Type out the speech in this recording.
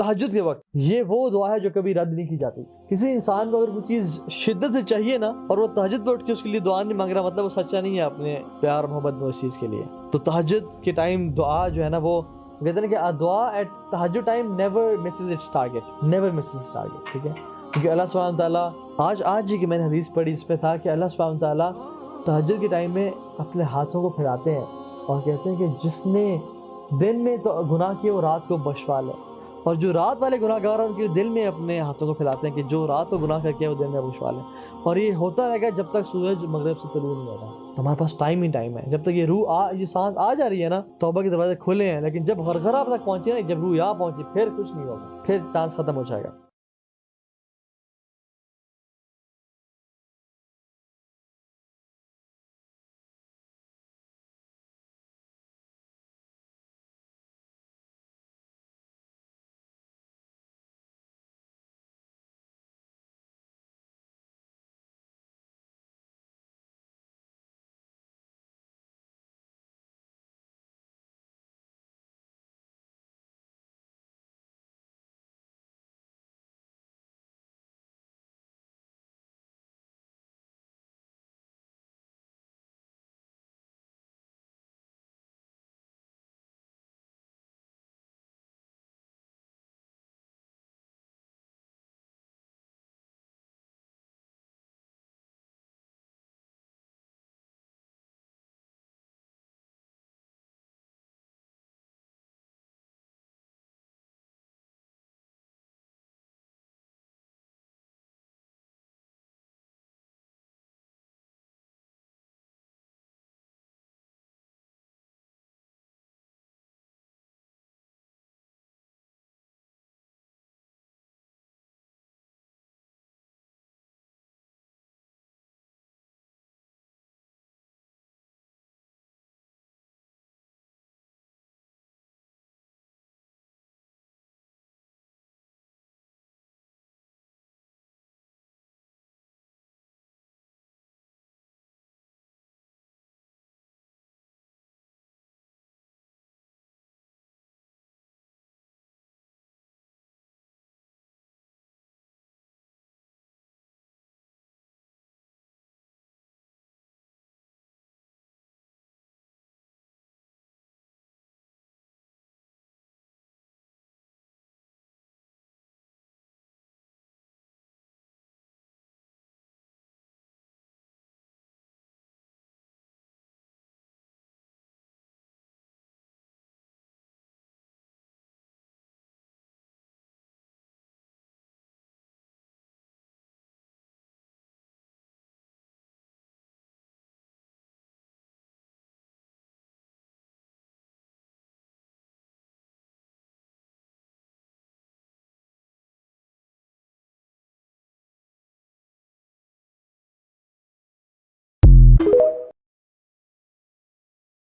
तहज्जुद के वक्त, ये वो दुआ है जो कभी रद्द नहीं की जाती। किसी इंसान को अगर कोई चीज़ शिद्दत से चाहिए ना और वो तहज्जुद पे उठ के उसके लिए दुआ नहीं मांग रहा, मतलब वो सच्चा नहीं है अपने प्यार मोहब्बत में उस चीज़ के लिए। तो तहज्जुद के टाइम दुआ जो है ना, वो कहते हैं कि दुआ एट तहज्जुद time never misses its target, never misses its target, ठीक है। क्योंकि अल्लाह सुब्हानहू तआला, आज ही की मैंने हदीस पढ़ी, इसमें था कि अल्लाह सुब्हानहू तआला तहज्जुद के टाइम में अपने हाथों को फैलाते हैं और कहते हैं कि जिसने दिन में तो गुनाह किए वो रात को बख्शवा ले, और जो रात वाले गुनाहगार हैं उनके दिल में अपने हाथों को फैलाते हैं कि जो रात को गुनाह करके वो दिन में बख्शवा ले। और ये होता रहेगा जब तक सूरज मगरिब से तुलू नहीं होगा। तो हमारे पास टाइम ही टाइम है। जब तक ये सांस आ जा रही है ना, तौबा के दरवाजे खुले हैं, लेकिन जब गरगरा तक पहुंचे ना, जब रूह यहाँ पहुंची, फिर कुछ नहीं होगा, फिर चांस खत्म हो जाएगा।